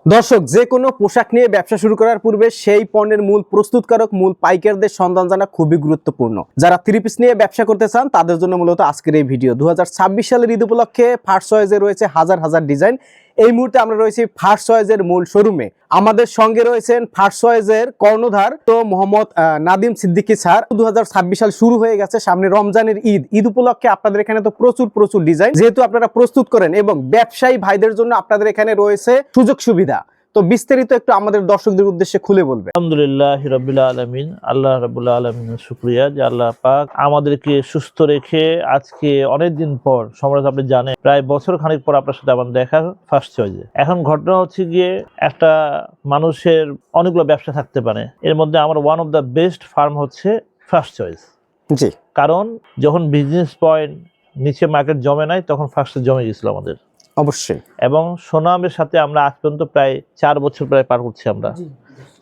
দর্শক, যে কোনো পোশাক নিয়ে ব্যবসা শুরু করার পূর্বে সেই পণ্যের মূল প্রস্তুতকারক, মূল পাইকারদের সন্ধান জানা খুবই গুরুত্বপূর্ণ। যারা থ্রি পিস নিয়ে ব্যবসা করতে চান তাদের জন্য মূলত আজকের এই ভিডিও। 2026 সালের ঈদ উপলক্ষে ফার্স্ট চয়েসে রয়েছে হাজার হাজার ডিজাইন। এই মুহূর্তে আমরা রয়েছি ফার্স্ট চয়েসের মূল শোরুমে। আমাদের সঙ্গে রয়েছেন ফার্স্ট চয়েসের কর্ণধার তো মোহাম্মদ নাদিম সিদ্দিকী স্যার। 2026 সাল শুরু হয়ে গেছে, সামনে রমজানের ঈদ উপলক্ষে আপনাদের এখানে তো প্রচুর ডিজাইন যেহেতু আপনারা প্রস্তুত করেন, এবং ব্যবসায়ী ভাইদের জন্য আপনাদের এখানে রয়েছে সুযোগ সুবিধা। তো বিস্তারিত একটু আমাদের দর্শকদের উদ্দেশ্যে খুলে বলবে। আলহামদুলিল্লাহ রাব্বিল আলামিন, আল্লাহ রাব্বুল আলামিনের শুকরিয়া যে আল্লাহ পাক আমাদেরকে সুস্থ রেখে আজকে অনেকদিন পর, সম্রাট আপনি জানেন প্রায় বছর খানিক পর আপনার সাথে আমার দেখা ফার্স্ট চয়েসে। এখন ঘটনা হচ্ছে গিয়ে, একটা মানুষের অনেকগুলো ব্যবসা থাকতে পারে, এর মধ্যে আমার one of the best farm হচ্ছে ফার্স্ট চয়েস। জি, কারণ যখন বিজনেস পয়েন্ট নিচে মার্কেট জমে নাই, তখন ফার্স্টে জমে গেছিল আমাদের অবশ্যই। এবং সোনামের সাথে আমরা আজ পর্যন্ত প্রায় 4 বছর প্রায় পার করছি। আমরা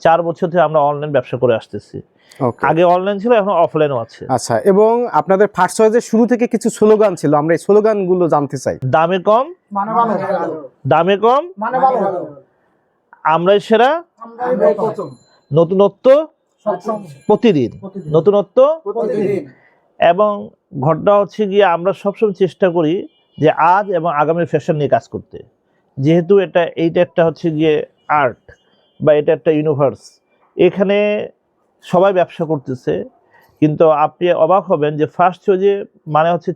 4 বছর থেকে আমরা অনলাইন ব্যবসা করে আসতেছি। আগে অনলাইন ছিল, এখন অফলাইনও আছে। আচ্ছা, এবং আপনাদের ফার্স্ট চয়েসের শুরু থেকে কিছু স্লোগান ছিল, আমরা এই স্লোগানগুলো জানতে চাই। দামে কম মানে ভালো, দামে কম মানে ভালো, আমরাই সেরা, নতুনত্ব প্রতিদিন, নতুনত্ব প্রতিদিন। এবং ঘটনা হচ্ছে গিয়ে, আমরা সবসময় চেষ্টা করি যে আজ এবং আগামীর ফ্যাশন নিয়ে কাজ করতে। যেহেতু এইটা একটা হচ্ছে গিয়ে আর্ট, বা এটা একটা ইউনিভার্স, এখানে সবাই ব্যবসা করতেছে। কিন্তু আপনি অবাক হবেন যে ফার্স্ট চয়েসে মানে হচ্ছে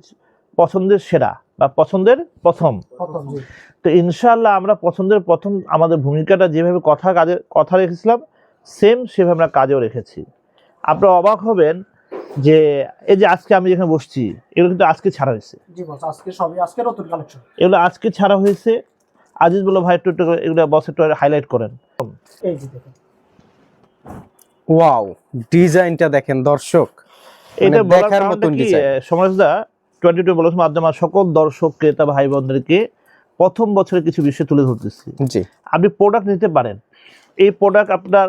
পছন্দের সেরা বা পছন্দের প্রথম। তো ইনশাআল্লাহ আমরা পছন্দের প্রথম, আমাদের ভূমিকাটা যেভাবে কথা রেখেছিলাম সেম সেভাবে আমরা কাজেও রেখেছি। আপনারা অবাক হবেন যে এই যে আজকে আমি যেখানে বসছি, এগুলো কিন্তু আজকে ছাড়া হয়েছে। এগুলো আজকে ছাড়া হয়েছে। আজিজ বলো ভাই, একটু এগুলো বস একটু হাইলাইট করেন। ওয়াও, ডিজাইনটা দেখেন দর্শক, এটা দেখার মতন ডিজাইন। সমাজদা 22 ব্লগের মাধ্যমে সকল দর্শক ক্রেতা ভাই বোনদেরকে প্রথম বছরে কিছু বিষয় তুলে ধরতেছি। জি, আপনি প্রোডাক্ট নিতে পারেন। এই প্রোডাক্ট আপনার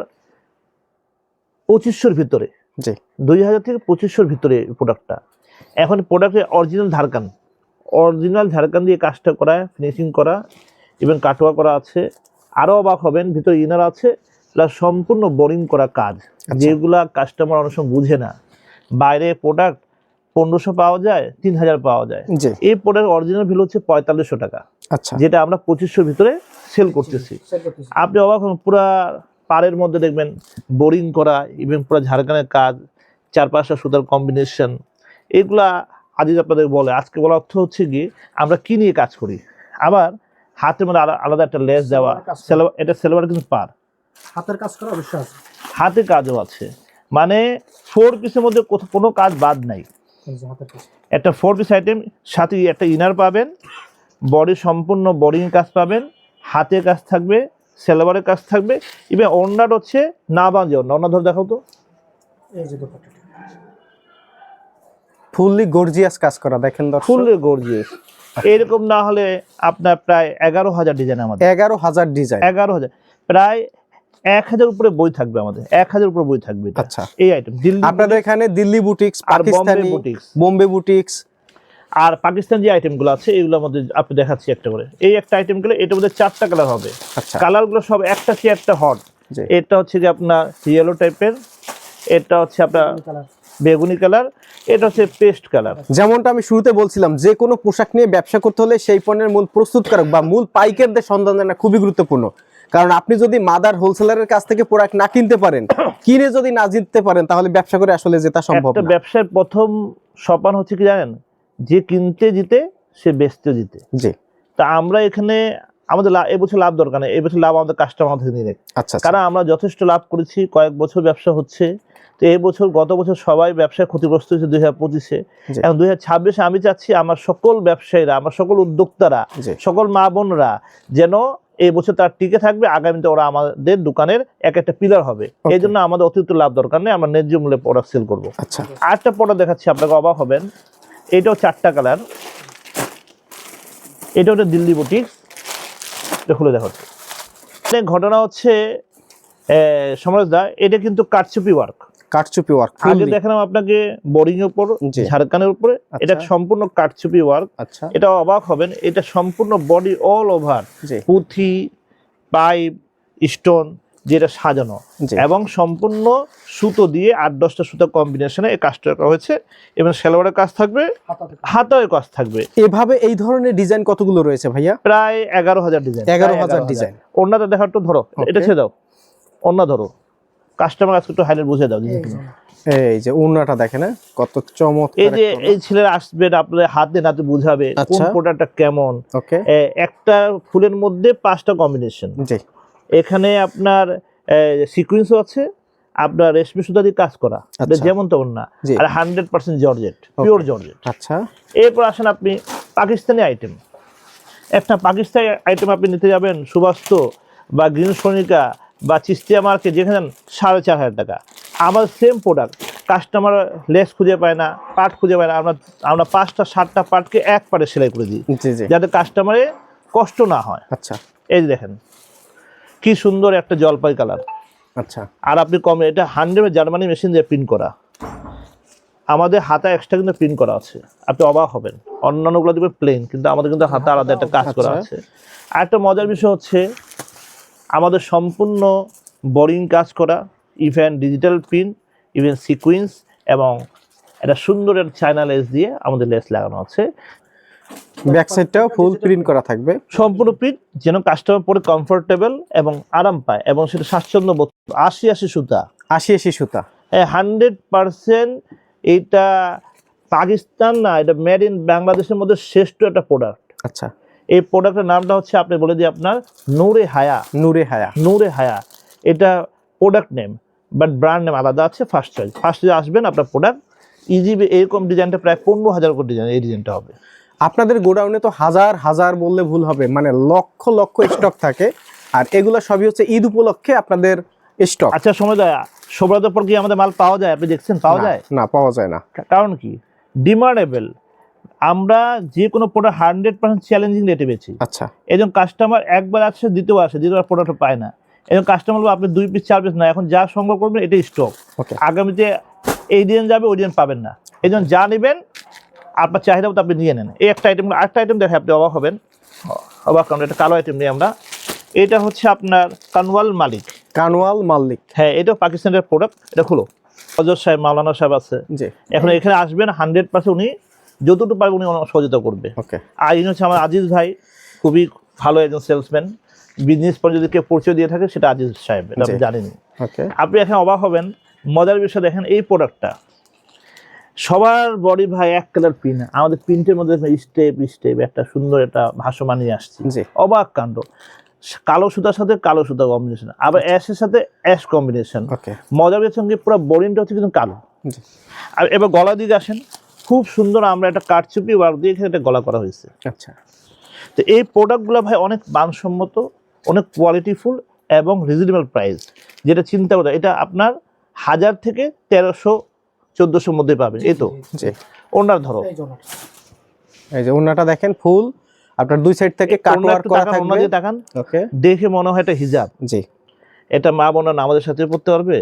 2500-র ভিতরে, জি, 2000 থেকে 2500-র ভিতরে প্রোডাক্টটা। এখন প্রোডাক্টের অরিজিনাল ঝাড়খান দিয়ে কাজটা করা, ফিনিশিং করা এবং কাটোয়া করা আছে। আরও অবাক হবেন, ভিতরে ইনার আছে, প্লাস সম্পূর্ণ বোরিং করা কাজ, যেগুলা কাস্টমার অনেক সময় বুঝে না। বাইরে প্রোডাক্ট 1500 পাওয়া যায়, 3000 পাওয়া যায়। এই প্রোডাক্ট অরিজিনাল ভ্যালু হচ্ছে 4500 টাকা। আচ্ছা, যেটা আমরা 2500-র ভিতরে সেল করতেছি। আপনি অবাক হবেন, পুরা পাড়ের মধ্যে দেখবেন বোরিং করা এবং পুরো ঝাড়খানের কাজ, 4-5টা সুতার কম্বিনেশন। এগুলা আজিজ আপনাদের বলে। আজকে বলার অর্থ হচ্ছে কি, আমরা কি নিয়ে কাজ করি। আবার হাতের মধ্যে আলাদা একটা লেস দেওয়া, এটা সেলোয়ার কিন্তু পার হাতের কাজ করা অবশ্যই আছে, হাতে কাজও আছে। মানে 4 পিসের মধ্যে কোনো কাজ বাদ নাই। একটা 4 পিস আইটেম, সাথে একটা ইনার পাবেন, বডি সম্পূর্ণ বোরিং কাজ পাবেন, হাতে কাজ থাকবে, সেলোয়ারের কাজ থাকবে, এবং ওড়নাটা হচ্ছে না বাঁধে ওড়না ধরে দেখাও তো। ফুললি গর্জিয়াস কাজ করা, দেখেন দর্শক, ফুললি গর্জিয়াস। এরকম না হলে আপনার প্রায় 11,000 ডিজাইন, আমাদের 11,000 ডিজাইন, 11,000, প্রায় 1000 উপরে বই থাকবে আমাদের, 1000 উপরে বই থাকবে। আচ্ছা, এই আইটেম আপনাদের এখানে Delhi boutiques, Pakistani boutiques, Bombay boutiques আর পাকিস্তান যে আইটেমগুলো আছে এগুলোর মধ্যে আপনি দেখাচ্ছি একটা করে। এই একটা আইটেমগুলো, এটার মধ্যে 4টা কালার হবে। আচ্ছা, কালারগুলো সব একটা চেয়ে একটা হট। এটা হচ্ছে যে আপনার ইয়েলো টাইপের, এটা হচ্ছে আপনার বেগুনি কালার, এটা হচ্ছে পেস্ট কালার। যেমনটা আমি শুরুতে বলছিলাম, যে কোনো পোশাক নিয়ে ব্যবসা করতে হলে সেই পণ্যের মূল প্রস্তুতকারক বা মূল পাইকারদের সন্ধান জানা খুবই গুরুত্বপূর্ণ। কারণ আপনি যদি মাদার হোলসেলারের কাছ থেকে প্রোডাক্ট না কিনতে পারেন, কিনে যদি না জিততে পারেন, তাহলে ব্যবসা করে আসলে জেতা সম্ভব না। ব্যবসার প্রথম সোপান হচ্ছে কি জানেন, যে কিনতে জিতে সে বেচতে জিতে। জি, তা আমরা এখানে আমাদের এবছর লাভ দরকার নেই, এবছর লাভ আমাদের কাস্টমার থেকে নিয়ে নেয়। আচ্ছা, কারণ আমরা যথেষ্ট লাভ করেছি, কয়েক বছর ব্যবসা হচ্ছে। তো এই বছর, গত বছর সবাই ব্যবসায় ক্ষতিগ্রস্ত হয়েছে 2025-এ। এখন 2026-এ আমি চাচ্ছি আমার সকল ব্যবসায়ীরা, আমার সকল উদ্যোক্তারা, সকল মা বোনরা যেন এই বছর তার টিকে থাকবে, আগামীতে ওরা আমাদের দোকানের একটা পিলার হবে। এই জন্য আমাদের অতিরিক্ত লাভ দরকার নেই, আমরা ন্যায্য মূল্যে প্রোডাক্ট সেল করবো। আচ্ছা, আরেকটা প্রোডাক্ট দেখাচ্ছি, আপনাকে অবাক হবেন। এটাও 4টা কালার, এটা হচ্ছে দিল্লি বুটিক্স। এটা খুলে দেখাচ্ছে। ঘটনা হচ্ছে সমরদা, এটা কিন্তু কারচুপি ওয়ার্ক। আগে দেখালাম আপনাকে বোরিং এর উপর, ঝাড়খানের উপরে, এটা সম্পূর্ণ কারচুপি ওয়ার্ক। এটা অবাক হবেন, এটা সম্পূর্ণ বডি অল ওভার পুঁথি, পাইপ, স্টোন যেটা সাজানো, জি। এবং সম্পূর্ণ সুতো দিয়ে 8-10টা সুতো কম্বিনেশনে এই কাজটা করা হয়েছে, এবং সালোয়ারের কাজ থাকবে, হাতায় কাজ থাকবে। এভাবে এই ধরনের ডিজাইন কতগুলো রয়েছে ভাইয়া? প্রায় 11,000 ডিজাইন। 11,000 ডিজাইন। ওড়নাটা দেখা একটু ধরো, এটা ছেড়ে দাও, ওড়না ধরো, কাস্টমার আজকে একটু হাইলাইট বুঝে দাও। এই যে ওড়নাটা দেখেন কত চমৎকার। এই যে এই ছেলেরা আসবেন, আপনাদের হাতে নাতে বুঝাবে কোন প্রোডাক্টটা কেমন। ওকে। একটা ফুলের মধ্যে 5টা কম্বিনেশন। জি। এখানে আপনার সিকোয়েন্সও আছে, আপনার রেশমি সুতা দিয়ে কাজ করা, যেমন তেমন না, আর 100% জর্জেট, পিওর জর্জেট। আচ্ছা। এরপর আসেন আপনি পাকিস্তানি আইটেম। একটা পাকিস্তানি আইটেম আপনি নিতে যাবেন সুবাস্ত বা গ্রিন সোনিকা বা চিস্তিয়া মার্কেট, যেখানে 4,500 টাকা। আমার সেম প্রোডাক্ট কাস্টমার লেস খুঁজে পায় না, পার্ট খুঁজে পায় না, আমরা 5টা 7টা পার্টকে এক পার্টে সেলাই করে দিই, যাতে কাস্টমারের কষ্ট না হয়। আচ্ছা। এই যে দেখেন কি সুন্দর একটা জলপাই কালার। আচ্ছা। আর আপনি কম, এটা 100 জার্মানি মেশিন দিয়ে প্রিন্ট করা, আমাদের হাতা এক্সট্রা কিন্তু প্রিন্ট করা আছে, আপনি অবাক হবেন। অন্যান্যগুলো দেখবেন প্লেন, কিন্তু আমাদের কিন্তু হাতা আলাদা একটা কাজ করা আছে। আর একটা মজার বিষয় হচ্ছে আমাদের সম্পূর্ণ বোরিং কাজ করা, even digital print, even sequence, এবং একটা সুন্দর একটা চায়না লেস দিয়ে আমাদের লেস লাগানো আছে। ব্যাক সাইডটাও ফুল প্রিন্ট করা থাকবে, সম্পূর্ণ প্রিন্ট, যেন কাস্টমার পরে কমফোর্টেবল এবং আরাম পায়, এবং সেটা স্বাচ্ছন্দ্য বোধ। 80 সুতা, 80 সুতা। 100% এটা পাকিস্তান না, এটা মেড ইন বাংলাদেশের মধ্যে শ্রেষ্ঠ একটা প্রোডাক্ট। আচ্ছা। এই প্রোডাক্টের নামটা হচ্ছে, আপনি বলে দিই, আপনার নূরে হায়া। নূরে হায়া। নূরে হায়া এটা product name, but brand name আলাদা আছে। ফার্স্ট চয়েস আসবেন আপনার প্রোডাক্ট ইজি। এরকম ডিজাইনটা প্রায় 15,000 করে ডিজাইন, এই ডিজাইনটা হবে। আপনাদের গোডাউনে তো হাজার হাজার বললে ভুল হবে, মানে লক্ষ লক্ষ স্টক থাকে, আর এগুলো সবই হচ্ছে ঈদ উপলক্ষে আপনাদের স্টক। আচ্ছা, সময় দেয় সবরাতের পর কি আমাদের মাল পাওয়া যায়? আপনি দেখছেন পাওয়া যায় না? পাওয়া যায় না। কারণ কি? ডিমান্ডেবল। আমরা যে কোনো প্রোডাক্ট 100% চ্যালেঞ্জিং রেটে বেচি। আচ্ছা। এই জন্য কাস্টমার একবার আসে, দ্বিতীয়বার প্রোডাক্ট পায় না। এই জন্য কাস্টমার বলবো আপনি 2 পিস 4 পিস না, এখন যা সংগ্রহ করবেন এটাই স্টক। আগামীতে এই ডিজাইন যাবে, ওই ডিজাইন পাবেন না। এই জন্য যা নেবেন আপনার চাহিদা মতো আপনি নিয়ে নেন। এই একটা আইটেম, আরেকটা আইটেম দেখে আপনি অবাক হবেন, অবাক কারণ এটা কালো আইটেম নিয়ে আমরা। এটা হচ্ছে আপনার কানওয়াল মালিক। কানওয়াল মালিক, হ্যাঁ, এটাও পাকিস্তানের প্রোডাক্ট। এটা খুলো, হজরত সাহেব, মাওলানা সাহেব আছে। এখন এখানে আসবেন, 100% উনি যতটুকু পারবে উনি সহযোগিতা করবে। আর ইনি হচ্ছে আমার আজিজ ভাই, খুবই ভালো একজন সেলসম্যান। বিজনেস পর যদি কেউ পরিচয় দিয়ে থাকে সেটা আজিজ সাহেব, এটা আপনি জানেন। আপনি এখানে অবাক হবেন, মজার বিষয় দেখেন, এই প্রোডাক্টটা সবার বডি ভাই এক কালার প্রিন্ট, আমাদের প্রিন্টের মধ্যে স্টেপ একটা সুন্দর একটা ভাসমান নিয়ে আসছে। অবাক কাণ্ড। কালো সুতার সাথে কালো সুতা কম্বিনেশন, আবার অ্যাশের সাথে অ্যাশ কম্বিনেশন। মজার বিষয় সঙ্গে পুরো বোরিংটা হচ্ছে কিন্তু কালো। আর এবার গলা দিকে আসেন, খুব সুন্দর আমরা একটা কারচুপি ওয়ার্ক দিয়ে এখানে একটা গলা করা হয়েছে। আচ্ছা। তো এই প্রোডাক্টগুলো ভাই অনেক মানসম্মত, অনেক কোয়ালিটিফুল এবং রিজনেবল প্রাইস। যেটা চিন্তা করে, এটা আপনার 1000 থেকে 1300-1400 মধ্যে পাবেন। এই তো ওনার ধরো, এই যে ওনাটা দেখেন, ফুল আপনার দুই সাইড থেকে কাটওয়ার্ক করা থাকবে। ওনা দিয়ে তাকান, ওকে, দেখে মনে হয় এটা হিজাব। জি, এটা মা বোনরা আমাদের সাথে পড়তে পারবে,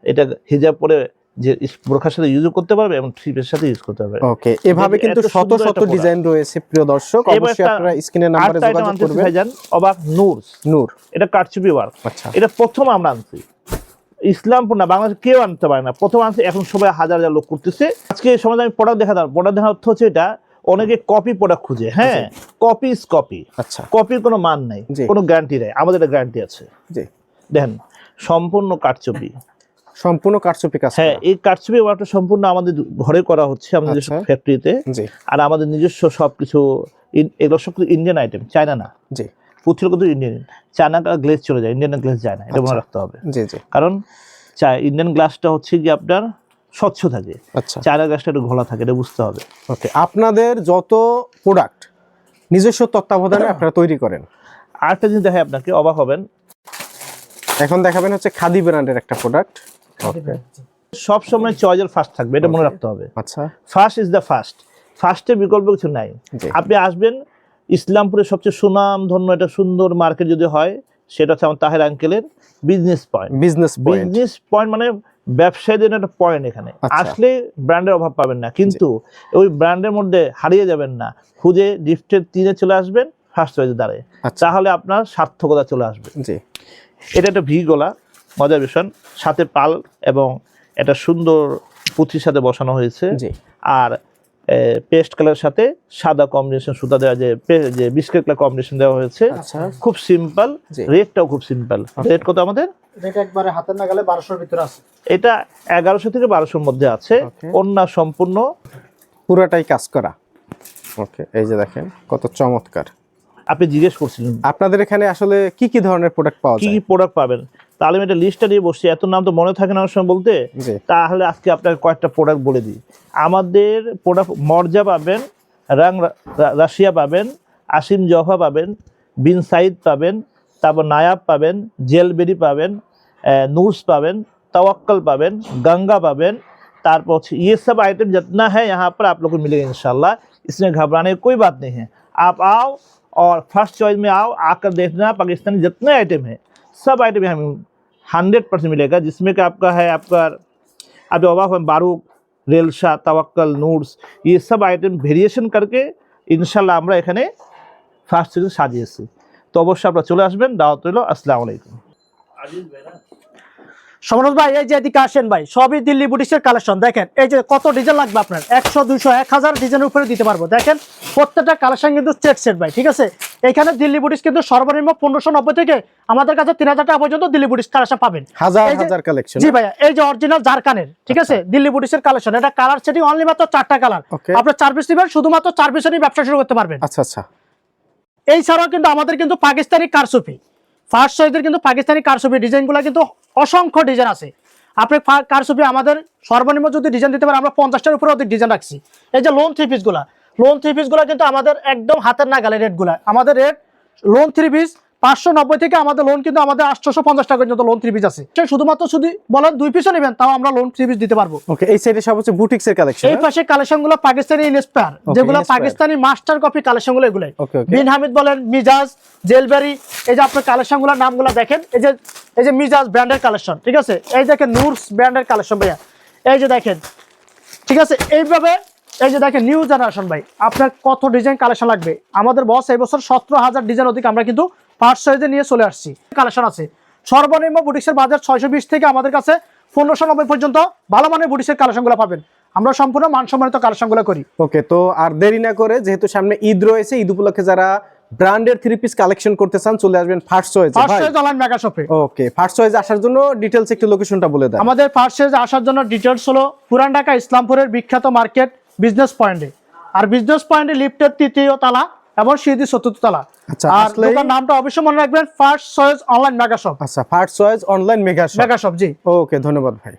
এটা হিজাব পরে যে বোরখার সাথে ইউজ করতে পারবে এবং থ্রি পিসের সাথে ইউজ করতে পারবে। ওকে, এভাবে কিন্তু শত শত ডিজাইন রয়েছে প্রিয় দর্শক, অবশ্যই আপনারা স্ক্রিনের নম্বরে যোগাযোগ করবেন। ভাইজান অবাক নূর, এটা কারচুপি ওয়ার্ক। আচ্ছা, এটা প্রথম আমরা আনছি, ইসলামপুর না, বাংলাদেশে কেউ আনতে পারে না, প্রথম আনছে। এখন সবাই হাজার হাজার লোক করতেছে। আজকে এই সময় আমি প্রোডাক্ট দেখা দাও, প্রোডাক্ট দেখার অর্থ হচ্ছে এটা অনেকে কপি প্রোডাক্ট খুঁজে। হ্যাঁ, কপি ইজ কপি। আচ্ছা, কপির কোনো মান নাই, কোনো গ্যারান্টি নাই, আমাদের একটা গ্যারান্টি আছে। জি, দেখেন সম্পূর্ণ কারচুপি, সম্পূর্ণ কারচুপি কাজ। হ্যাঁ, এই কারচুপি ওয়ার্কটা সম্পূর্ণ আমাদের ঘরে করা হচ্ছে, আমাদের নিজস্ব ফ্যাক্টরিতে। আর আমাদের নিজস্ব সবকিছু, এগুলো সব কিছু ইন্ডিয়ান আইটেম, চায়না না। জি, পুঁথির কিন্তু ইন্ডিয়ান, চায়না গ্লেজ চলে যায়, ইন্ডিয়ান গ্লেজ যায় না, এটা মনে রাখতে হবে। জি জি, কারণ ইন্ডিয়ান গ্লাসটা হচ্ছে কি আপনার স্বচ্ছ থাকে, চায়না গ্লাসটা একটু ঘোলা থাকে, এটা বুঝতে হবে। ওকে, আপনাদের যত প্রোডাক্ট নিজস্ব তত্ত্বাবধানে আপনারা তৈরি করেন। আরেকটা জিনিস দেখাই আপনাকে, অবাক হবেন। এখন দেখাবেন হচ্ছে খাদি ব্র্যান্ডের একটা প্রোডাক্ট। সব সময় চয়েসের ফার্স্ট থাকবে, এটা মনে রাখতে হবে। আচ্ছা, ফার্স্ট ইজ দ্য ফার্স্ট, ফার্স্টের বিকল্প কিছু নাই। আপনি আসবেন ইসলামপুরের সবচেয়ে সুনামধন্য একটা সুন্দর মার্কেট যদি হয়, সেটা হচ্ছে আমার তাহের আঙ্কেলের বিজনেস পয়েন্ট। বিজনেস পয়েন্ট মানে ব্যবসায়ীদের একটা পয়েন্ট। এখানে আসলে ব্র্যান্ডের অভাব পাবেন না, কিন্তু ওই ব্র্যান্ডের মধ্যে হারিয়ে যাবেন না, খুঁজে গিফটের 3-এ চলে আসবেন, ফার্স্ট চয়েসে দাঁড়ায়, তাহলে আপনার সার্থকতা চলে আসবে। জি, এটা একটা ভি গলা, মজার বিষয়, সাথে পাল এবং একটা সুন্দর পুঁথির সাথে বসানো হয়েছে। জি। আর পেস্ট কালার সাথে সাদা কম্বিনেশন সুতা দেওয়া, যে বিস্কিট কালার কম্বিনেশন দেওয়া হয়েছে। আচ্ছা। খুব সিম্পল, জি। রেটটাও খুব সিম্পল। রেট কত আমাদের? এটা একবারে হাতের নাগালে 1200 এর ভিতরে আছে। এটা 1100 থেকে 1200 মধ্যে আছে। Okay. ওন্না সম্পূর্ণ পুরাটাই কাজ করা। ওকে, এই যে দেখেন কত চমৎকার। আপনি জিজ্ঞেস করছিলেন আপনাদের এখানে আসলে কি কি ধরনের প্রোডাক্ট পাওয়া কি যায়? কি প্রোডাক্ট পাবেন, তাহলে আমি একটা লিস্টটা নিয়ে বসছি, এত নাম তো মনে থাকে না অনেক সময় বলতে। জি। তাহলে আজকে আপনাকে কয়েকটা প্রোডাক্ট বলে দিই। আমাদের প্রোডাক্ট মর্জা পাবেন, রাশিয়া পাবেন, আসিম জফা পাবেন, বিন সাইদ পাবেন, তারপর নায়াব পাবেন, জেলবেরি পাবেন, নুরস পাবেন, तवक्कल पाबेन, गंगा पाबेन, तारपर ये सब आइटम जितना है यहाँ पर आप लोग को मिलेगा इंशाल्लाह। इसमें घबराने की कोई बात नहीं है। आप आओ और फर्स्ट चॉइस में आओ, आकर देखना पाकिस्तानी जितने आइटम है सब आइटम यहाँ 100% मिलेगा, जिसमें कि आपका है आपका अभी बारूक, रेलशा, तवक्कल, नूर्स, ये सब आइटम वेरिएशन करके इंशाल्लाह আমরা এখানে ফার্স্ট সিজন সাজিয়েছি। তো অবশ্যই আপনারা চলে আসবেন, দাওয়াত রইল। আসসালামু আলাইকুম। সমরজ ভাই এই যে এদিকে আসেন ভাই, সবই দিল্লি বুটিক্সের কালেকশন। দেখেন এই যে কত ডিজাইন লাগবে আপনার, 100 200 1000 ডিজাইনের উপরে দিতে পারবো। দেখেন প্রত্যেকটা কালেকশন কিন্তু সেট ভাই, ঠিক আছে। এখানে দিল্লি বুটিক্স কিন্তু সর্বনিম্ন 1590 থেকে আমাদের কাছে 3000 টাকা পর্যন্ত দিল্লি বুটিক্স কালেকশন পাবেন। হাজার এই যে- হাজার কালেকশন। জি ভাইয়া, এই যে অরিজিনাল জারকানের, ঠিক আছে, দিল্লি বুটিক্সের কালেকশন। এটা কালার সেটিং অনলি মাত্র 4টা কালার। Okay. আপনার 4 পিস নেবেন, শুধুমাত্র 4 পিসেরই ব্যবসা শুরু করতে পারবেন। আচ্ছা আচ্ছা। এই ছাড়াও কিন্তু আমাদের কিন্তু পাকিস্তানি কারচুপি, ফার্স্ট সাইজের কিন্তু পাকিস্তানি কারচুপি ডিজাইনগুলো কিন্তু অসংখ্য ডিজাইন আছে। আপনি কারচুপি আমাদের সর্বনিম্ন যদি ডিজাইন দিতে পারেন, আমরা 50টার উপরে অধিক ডিজাইন রাখছি। এই যে লোন থ্রি পিসগুলা কিন্তু আমাদের একদম হাতের নাগালে রেটগুলা। আমাদের রেট লোন থ্রি পিস 590 থেকে আমাদের লোন কিন্তু আমাদের 850 টাকা পর্যন্ত লোন থ্রি পিস আছে। শুধুমাত্র যদি বলেন 2 পিসও নেবেন, তাও আমরা লোন থ্রি পিস দিতে পারবো। ওকে, এই সাইডে সব হচ্ছে বুটিক্সের কালেকশন। এই পাশে কালেকশনগুলো পাকিস্তানি ইনস্পায়ার, যেগুলো inspire। পাকিস্তানি মাস্টার কপি কালেকশনগুলো এগুলাই। Okay, okay। বিন হামিদ বলেন, মিজাজ, জেলবেরি, এই যে আপনার কালেকশনগুলোর নামগুলো দেখেন। এই যে মিজাজ ব্র্যান্ডের কালেকশন, ঠিক আছে। এই দেখেন নুরস ব্র্যান্ডের কালেকশন ভাইয়া, এই যে দেখেন, ঠিক আছে। এইভাবে এই যে দেখেন নিউ জেনারেশন ভাই, আপনার কত ডিজাইন কালেকশন লাগবে। আমাদের বস এই বছর 17000 ডিজাইন অধিক আমরা কিন্তু ফার্স্ট সাইজে নিয়ে চলে আসছি। কালেকশন আছে সর্বনিম্ন বুটিক্সের বাজার 620 থেকে আমাদের কাছে 1590 পর্যন্ত ভালো মানের বুটিক্সের কালেকশনগুলো পাবেন। আমরা সম্পূর্ণ মানসম্মানিত কালেকশনগুলো করি। ওকে, তো আর দেরি না করে, যেহেতু সামনে ঈদ রয়েছে, ঈদ উপলক্ষে যারা ব্র্যান্ডের থ্রি পিস কালেকশন করতে চান চলে আসবেন first choice. First size online mega শপে। ওকে, ফার্স্ট চয়েস আসার জন্য ডিটেইলস একটু লোকেশনটা বলে দেন। আমাদের ফার্স্ট সাইজ আসার জন্য ডিটেইলস হলো পুরান ঢাকা ইসলামপুরের বিখ্যাত মার্কেট বিজনেস পয়েন্টে, আর বিজনেস পয়েন্টে লিফটের 3য় তলা এবং সিঁড়ি 4th তলা। আচ্ছা, আর আসলেই- দোকান নামটা অবশ্যই মনে রাখবেন, first choice online mega shop. আচ্ছা, first choice online mega shop. Mega shop, জি। ওকে, ধন্যবাদ ভাই।